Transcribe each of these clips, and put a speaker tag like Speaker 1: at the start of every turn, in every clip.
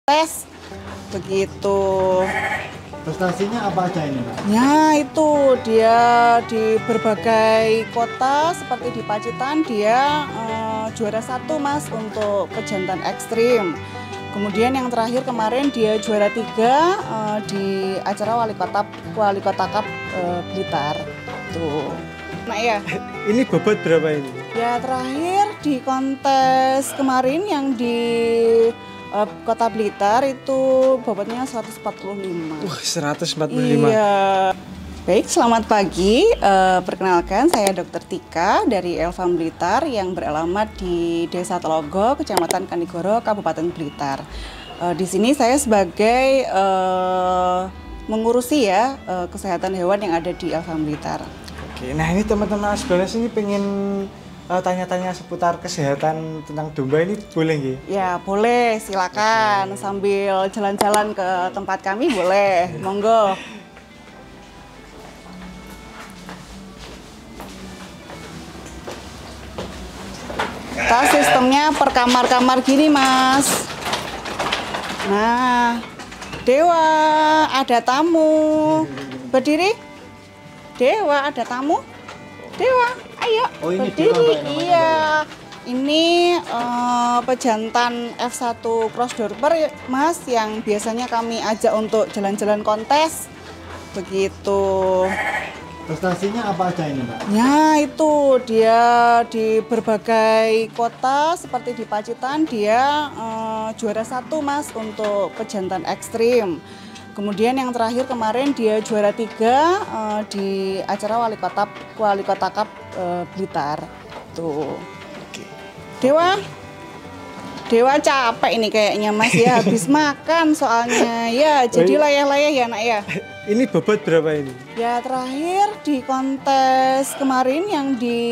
Speaker 1: Tes begitu.
Speaker 2: Prestasinya apa aja ini, Mbak?
Speaker 1: Ya itu dia di berbagai kota seperti di Pacitan dia juara 1 Mas untuk pejantan ekstrim. Kemudian yang terakhir kemarin dia juara 3 di acara Wali Kota Cup Blitar. Tuh. Nah ya.
Speaker 2: Ini bobot berapa ini?
Speaker 1: Ya terakhir di kontes kemarin yang di Kota Blitar itu bobotnya 145.
Speaker 2: Wah, 145.
Speaker 1: Iya. Baik, selamat pagi. Perkenalkan saya Dr. Tika dari Elfam Blitar yang beralamat di Desa Telogo, Kecamatan Kanigoro, Kabupaten Blitar. Di sini saya sebagai mengurusi ya kesehatan hewan yang ada di Elfam Blitar.
Speaker 2: Oke, nah ini teman-teman sebelah sini pengen tanya-tanya seputar kesehatan tentang domba ini boleh nggih?
Speaker 1: Ya boleh, silakan. Sambil jalan-jalan ke tempat kami boleh, monggo. Kita sistemnya per kamar-kamar gini Mas. Nah, Dewa ada tamu. Berdiri. Dewa ada tamu. Dewa, ayo.
Speaker 2: Oh, ini
Speaker 1: berdiri.
Speaker 2: Dewa, Mbak, namanya,
Speaker 1: Iya. Ini pejantan F1 Cross Dorper Mas yang biasanya kami ajak untuk jalan-jalan kontes. Begitu.
Speaker 2: Prestasinya apa aja ini, Mbak?
Speaker 1: Ya itu dia di berbagai kota seperti di Pacitan dia juara 1 Mas untuk pejantan ekstrim. Kemudian yang terakhir kemarin dia juara 3 di acara Wali Kota Cup Blitar. Tuh. Dewa capek ini kayaknya Mas ya, habis makan soalnya. Ya, jadi layah-layah ya Nak ya.
Speaker 2: Ini bobot berapa ini?
Speaker 1: Ya terakhir di kontes kemarin yang di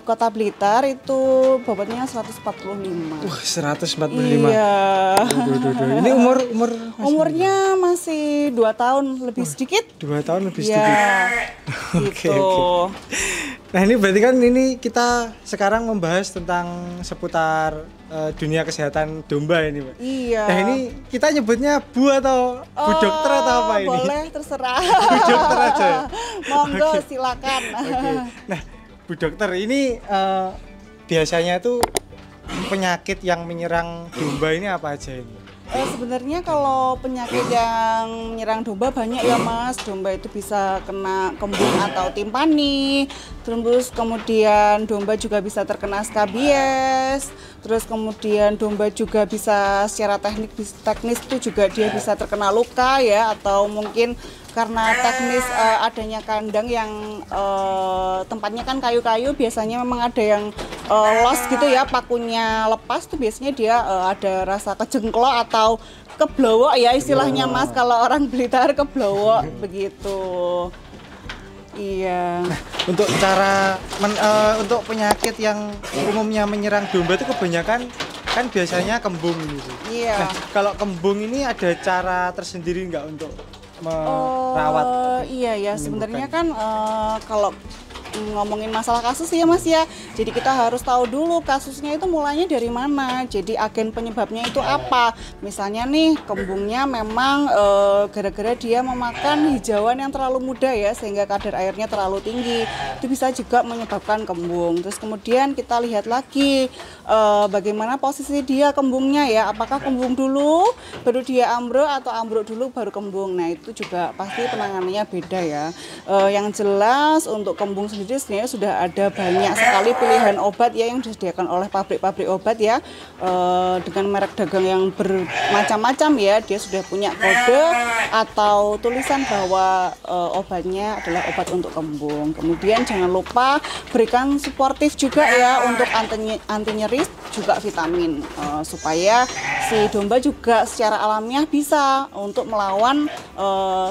Speaker 1: Kota Blitar itu bobotnya 145.
Speaker 2: Wah, 145.
Speaker 1: Iya.
Speaker 2: Ini
Speaker 1: Umurnya masih 2 tahun lebih sedikit.
Speaker 2: 2 tahun lebih
Speaker 1: Ya,
Speaker 2: sedikit.
Speaker 1: gitu.
Speaker 2: Nah ini berarti kan ini kita sekarang membahas tentang seputar dunia kesehatan domba ini, Mbak.
Speaker 1: Iya.
Speaker 2: Nah ini kita nyebutnya Bu atau Bu Dokter atau apa ini?
Speaker 1: Boleh, terserah.
Speaker 2: Bu Dokter aja.
Speaker 1: Monggo, silakan.
Speaker 2: Oke. Nah, Bu Dokter ini biasanya tuh penyakit yang menyerang domba ini apa aja ini?
Speaker 1: Sebenarnya kalau penyakit yang menyerang domba banyak ya Mas. Domba itu bisa kena kembung atau timpani, terus kemudian domba juga bisa terkena skabies, terus kemudian domba juga bisa secara teknis itu juga dia bisa terkena luka ya, atau mungkin karena teknis adanya kandang yang tempatnya kan kayu-kayu, biasanya memang ada yang los gitu ya, pakunya lepas tuh biasanya dia ada rasa kejengklok atau keblowok ya istilahnya Mas, kalau orang Blitar keblowok begitu. Iya.
Speaker 2: Nah, untuk untuk penyakit yang umumnya menyerang domba itu kebanyakan kan biasanya kembung gitu.
Speaker 1: Iya.
Speaker 2: Nah, kalau kembung ini ada cara tersendiri nggak untuk merawat?
Speaker 1: Iya ya, sebenarnya kan kalau ngomongin masalah kasus ya Mas ya, jadi kita harus tahu dulu kasusnya itu mulainya dari mana, jadi agen penyebabnya itu apa. Misalnya nih kembungnya memang gara-gara dia memakan hijauan yang terlalu muda ya, sehingga kadar airnya terlalu tinggi, itu bisa juga menyebabkan kembung. Terus kemudian kita lihat lagi bagaimana posisi dia kembungnya ya, apakah kembung dulu baru dia ambruk atau ambruk dulu baru kembung. Nah itu juga pasti penanganannya beda ya. Yang jelas untuk kembung sendiri sebenarnya sudah ada banyak sekali pilihan obat ya yang disediakan oleh pabrik-pabrik obat ya, dengan merek dagang yang bermacam-macam ya. Dia sudah punya kode atau tulisan bahwa obatnya adalah obat untuk kembung. Kemudian jangan lupa berikan suportif juga ya untuk anti nyeri, juga vitamin, supaya si domba juga secara alamiah bisa untuk melawan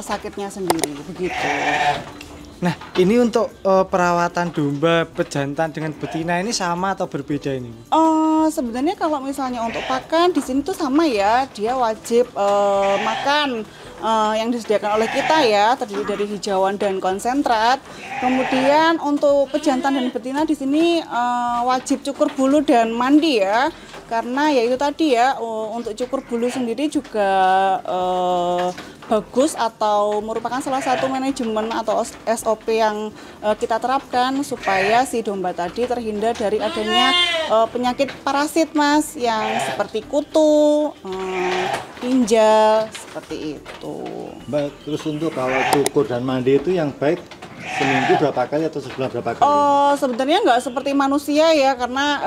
Speaker 1: sakitnya sendiri begitu.
Speaker 2: Nah, ini untuk perawatan domba pejantan dengan betina ini sama atau berbeda ini?
Speaker 1: Sebenarnya kalau misalnya untuk pakan di sini tuh sama ya, dia wajib makan yang disediakan oleh kita ya, terdiri dari hijauan dan konsentrat. Kemudian untuk pejantan dan betina di sini wajib cukur bulu dan mandi ya, karena ya itu tadi ya, untuk cukur bulu sendiri juga bagus atau merupakan salah satu manajemen atau SOP yang kita terapkan supaya si domba tadi terhindar dari adanya penyakit parasit Mas, yang seperti kutu, ginjal, seperti itu.
Speaker 3: Mbak, terus untuk kalau cukur dan mandi itu yang baik seminggu berapa kali atau sebulan berapa kali?
Speaker 1: Sebenarnya nggak seperti manusia ya, karena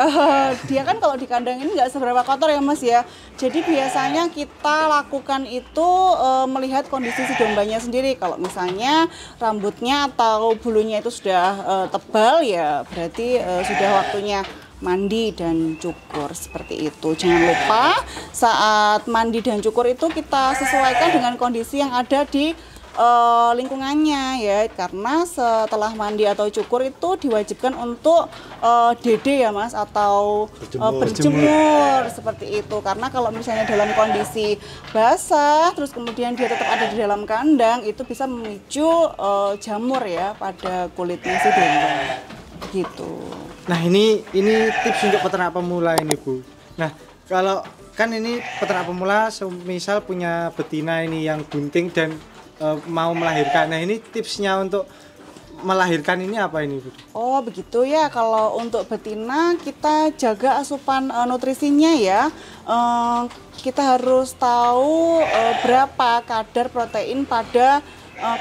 Speaker 1: dia kan kalau di kandang ini nggak seberapa kotor ya Mas ya. Jadi biasanya kita lakukan itu melihat kondisi si dombanya sendiri. Kalau misalnya rambutnya atau bulunya itu sudah tebal ya, berarti sudah waktunya mandi dan cukur, seperti itu. Jangan lupa saat mandi dan cukur itu kita sesuaikan dengan kondisi yang ada di lingkungannya ya, karena setelah mandi atau cukur itu diwajibkan untuk dede ya Mas, atau berjemur seperti itu. Karena kalau misalnya dalam kondisi basah terus kemudian dia tetap ada di dalam kandang, itu bisa memicu jamur ya pada kulitnya si domba gitu.
Speaker 2: Nah ini tips untuk peternak pemula ini Bu. Nah kalau kan ini peternak pemula misal punya betina ini yang bunting dan mau melahirkan. Nah ini tipsnya untuk melahirkan ini apa ini Bu?
Speaker 1: Oh begitu ya, kalau untuk betina kita jaga asupan nutrisinya ya. Kita harus tahu berapa kadar protein pada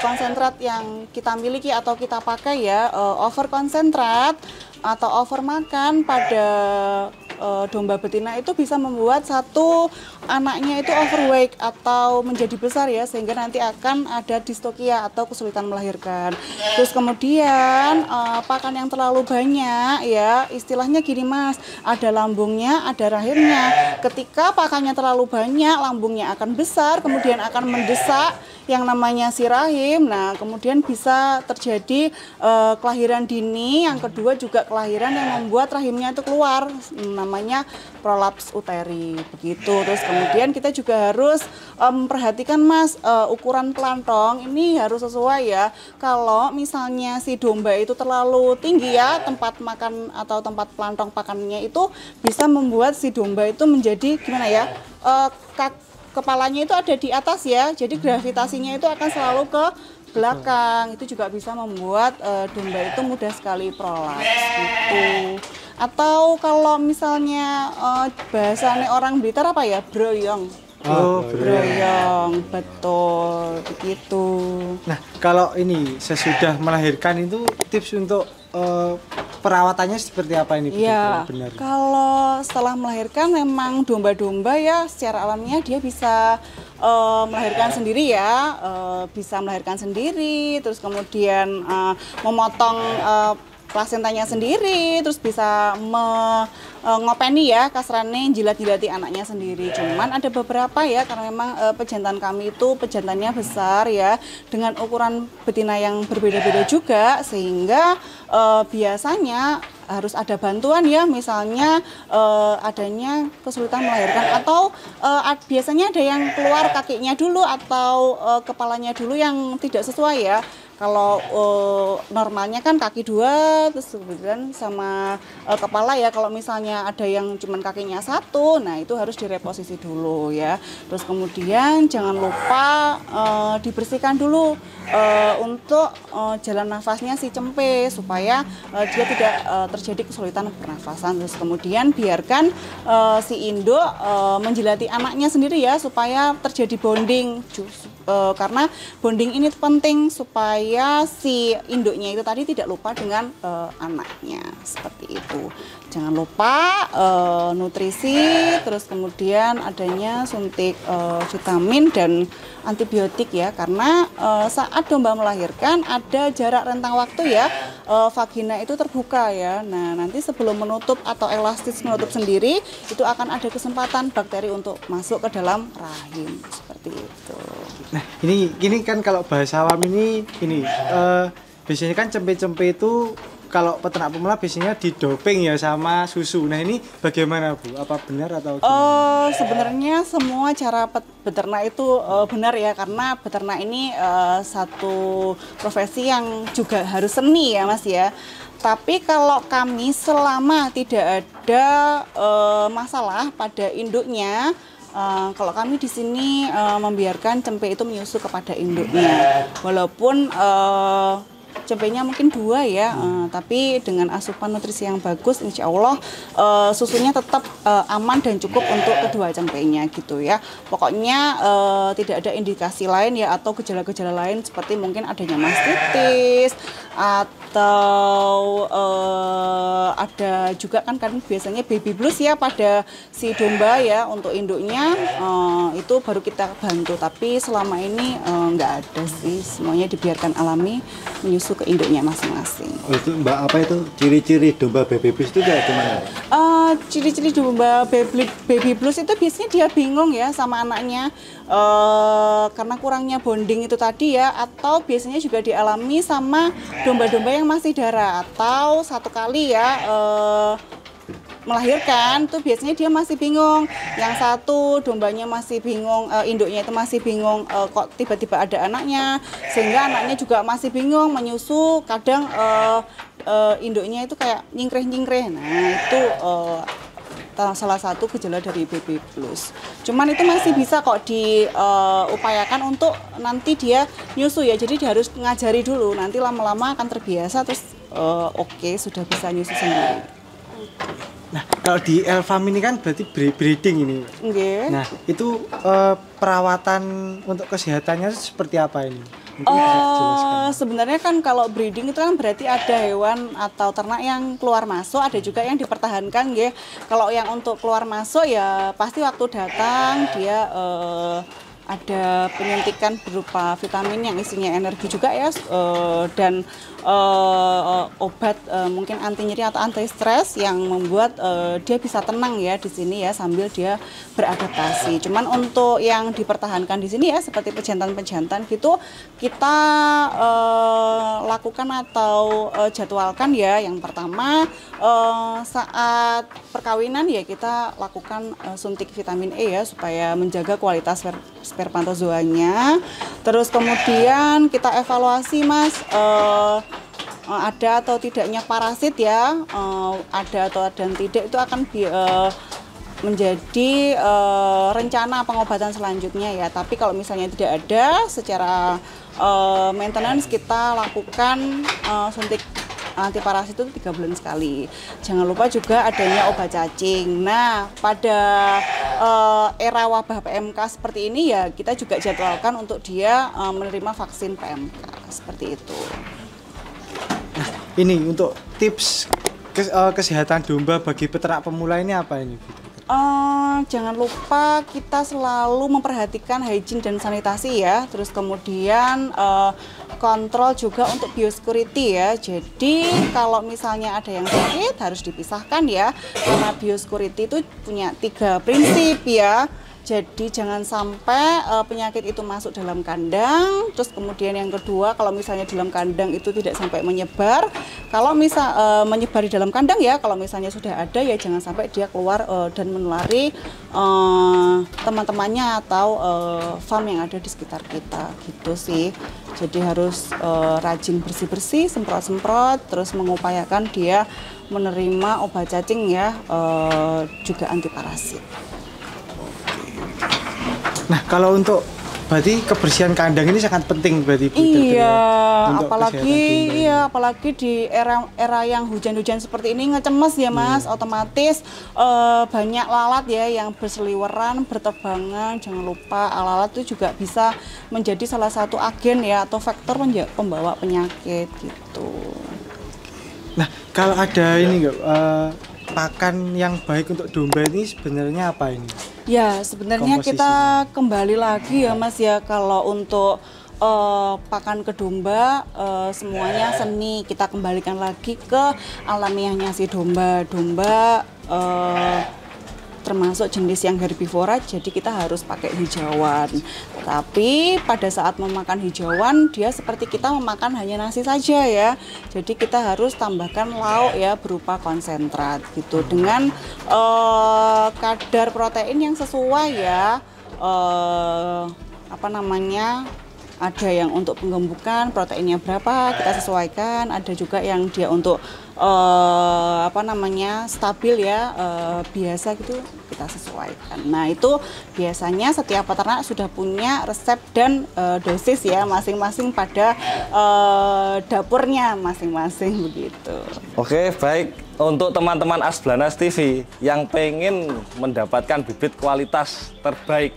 Speaker 1: konsentrat yang kita miliki atau kita pakai ya. Over konsentrat atau over makan pada domba betina itu bisa membuat satu anaknya itu overweight atau menjadi besar ya, sehingga nanti akan ada distokia atau kesulitan melahirkan. Terus kemudian pakan yang terlalu banyak ya, istilahnya gini Mas, ada lambungnya, ada rahimnya. Ketika pakannya terlalu banyak, lambungnya akan besar, kemudian akan mendesak yang namanya si rahim. Nah kemudian bisa terjadi kelahiran dini. Yang kedua juga kelahiran yang membuat rahimnya itu keluar, namanya prolaps uteri begitu. Terus kemudian kita juga harus memperhatikan Mas, ukuran pelantong ini harus sesuai ya. Kalau misalnya si domba itu terlalu tinggi ya, tempat makan atau tempat pelantong pakannya itu bisa membuat si domba itu menjadi gimana ya, kepalanya itu ada di atas ya, jadi gravitasinya itu akan selalu ke belakang. Itu juga bisa membuat domba itu mudah sekali prolaps gitu. Atau kalau misalnya bahasanya orang Blitar apa ya, broyong. Broyong, betul begitu.
Speaker 2: Nah kalau ini sesudah melahirkan itu tips untuk perawatannya seperti apa ini?
Speaker 1: Ya, kalau setelah melahirkan memang domba-domba ya secara alamiah dia bisa melahirkan sendiri ya, bisa melahirkan sendiri, terus kemudian memotong plasentanya sendiri, terus bisa ngopeni ya, kasarane jilat-jilati anaknya sendiri. Cuman ada beberapa ya, karena memang pejantan kami itu pejantannya besar ya, dengan ukuran betina yang berbeda-beda juga, sehingga biasanya harus ada bantuan ya, misalnya adanya kesulitan melahirkan atau biasanya ada yang keluar kakinya dulu atau kepalanya dulu yang tidak sesuai ya. Kalau normalnya kan kaki dua, terus kemudian sama kepala ya. Kalau misalnya ada yang cuman kakinya satu, nah itu harus direposisi dulu ya. Terus kemudian jangan lupa dibersihkan dulu untuk jalan nafasnya si cempe, supaya dia tidak terjadi kesulitan pernafasan. Terus kemudian biarkan si induk menjilati anaknya sendiri ya, supaya terjadi bonding. Karena bonding ini penting supaya si induknya itu tadi tidak lupa dengan anaknya, seperti itu. Jangan lupa nutrisi, terus kemudian adanya suntik vitamin dan antibiotik ya, karena saat domba melahirkan ada jarak rentang waktu ya, vagina itu terbuka ya. Nah nanti sebelum menutup atau elastis menutup sendiri, itu akan ada kesempatan bakteri untuk masuk ke dalam rahim, seperti itu.
Speaker 2: Nah ini kan kalau bahasa awam ini biasanya kan cempe-cempe itu kalau peternak pemula biasanya didoping ya sama susu. Nah ini bagaimana Bu? Apa benar atau gimana?
Speaker 1: Sebenarnya semua cara beternak itu benar ya, karena beternak ini satu profesi yang juga harus seni ya Mas ya. Tapi kalau kami selama tidak ada masalah pada induknya, kalau kami di sini membiarkan cempe itu menyusu kepada induknya, walaupun cempenya mungkin 2 ya, tapi dengan asupan nutrisi yang bagus, insya Allah susunya tetap aman dan cukup untuk kedua cempenya gitu ya. Pokoknya tidak ada indikasi lain ya atau gejala-gejala lain seperti mungkin adanya mastitis atau ada juga kan biasanya baby blues ya pada si domba ya, untuk induknya itu baru kita bantu, tapi selama ini nggak ada sih, semuanya dibiarkan alami menyusu ke induknya masing-masing.
Speaker 3: Oh, itu Mbak, apa itu ciri-ciri domba baby blues itu kayak gimana?
Speaker 1: Ciri-ciri domba baby blues itu biasanya dia bingung ya sama anaknya, karena kurangnya bonding itu tadi ya, atau biasanya juga dialami sama domba-domba yang masih darah, atau satu kali ya melahirkan tuh biasanya dia masih bingung. Yang satu dombanya masih bingung, induknya itu masih bingung kok tiba-tiba ada anaknya, sehingga anaknya juga masih bingung menyusu, kadang induknya itu kayak nyingkreh-nyingkreh. Nah itu salah satu gejala dari baby blues. Cuman itu masih bisa kok diupayakan untuk nanti dia nyusu ya, jadi dia harus ngajari dulu, nanti lama-lama akan terbiasa, terus oke, sudah bisa nyusu sendiri.
Speaker 2: Nah, kalau di Elfam ini kan berarti breeding ini.
Speaker 1: Okay.
Speaker 2: Nah, itu perawatan untuk kesehatannya seperti apa ini? Mungkin bisa dijelaskan.
Speaker 1: Sebenarnya kan kalau breeding itu kan berarti ada hewan atau ternak yang keluar masuk, ada juga yang dipertahankan ya. Kalau yang untuk keluar masuk ya pasti waktu datang dia ada penyuntikan berupa vitamin yang isinya energi juga ya, dan obat mungkin anti nyeri atau anti stres yang membuat dia bisa tenang ya di sini ya sambil dia beradaptasi. Cuman untuk yang dipertahankan di sini ya seperti pejantan-pejantan gitu kita lakukan atau jadwalkan ya. Yang pertama saat perkawinan ya kita lakukan suntik vitamin E ya supaya menjaga kualitas spermatozoanya. Terus kemudian kita evaluasi Mas, ada atau tidaknya parasit ya, ada atau tidak, itu akan menjadi rencana pengobatan selanjutnya ya. Tapi kalau misalnya tidak ada, secara maintenance kita lakukan suntik anti parasit itu 3 bulan sekali. Jangan lupa juga adanya obat cacing. Nah, pada era wabah PMK seperti ini ya kita juga jadwalkan untuk dia menerima vaksin PMK seperti itu.
Speaker 2: Nah, ini untuk tips kesehatan domba bagi peternak pemula ini apa ini?
Speaker 1: Jangan lupa kita selalu memperhatikan hygiene dan sanitasi ya. Terus kemudian kontrol juga untuk biosecurity ya. Jadi kalau misalnya ada yang sakit harus dipisahkan ya. Karena biosecurity itu punya 3 prinsip ya. Jadi jangan sampai penyakit itu masuk dalam kandang. Terus kemudian yang kedua, kalau misalnya dalam kandang itu tidak sampai menyebar. Kalau misal menyebar di dalam kandang ya, kalau misalnya sudah ada ya jangan sampai dia keluar dan menulari teman-temannya atau farm yang ada di sekitar kita gitu sih. Jadi harus rajin bersih-bersih, semprot-semprot, terus mengupayakan dia menerima obat cacing ya, juga anti parasit.
Speaker 2: Nah, kalau untuk berarti kebersihan kandang ini sangat penting berarti Bu.
Speaker 1: Iya,
Speaker 2: untuk
Speaker 1: apalagi di era yang hujan-hujan seperti ini ngecemes ya Mas, otomatis banyak lalat ya yang berseliweran, berterbangan. Jangan lupa lalat itu juga bisa menjadi salah satu agen ya atau faktor pembawa penyakit gitu.
Speaker 2: Nah, kalau ada ini enggak pakan yang baik untuk domba ini sebenarnya apa ini?
Speaker 1: Ya, sebenarnya kita kembali lagi ya Mas ya, kalau untuk pakan ke domba semuanya seni, kita kembalikan lagi ke alamiahnya si domba. Domba termasuk jenis yang herbivora, jadi kita harus pakai hijauan. Tapi pada saat memakan hijauan, dia seperti kita memakan hanya nasi saja ya. Jadi kita harus tambahkan lauk ya berupa konsentrat gitu dengan kadar protein yang sesuai ya. Apa namanya? Ada yang untuk penggembukan proteinnya berapa kita sesuaikan, ada juga yang dia untuk apa namanya stabil ya biasa gitu kita sesuaikan. Nah itu biasanya setiap peternak sudah punya resep dan dosis ya masing-masing pada dapurnya masing-masing begitu.
Speaker 4: Oke, baik. Untuk teman-teman Asblanas TV yang pengen mendapatkan bibit kualitas terbaik,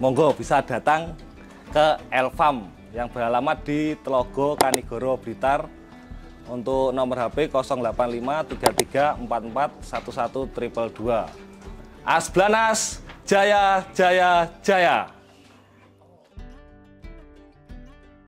Speaker 4: monggo bisa datang ke Elfarm yang beralamat di Telogo, Kanigoro, Blitar. Untuk nomor HP 085 3344 11 222. Asblanas Jaya Jaya Jaya.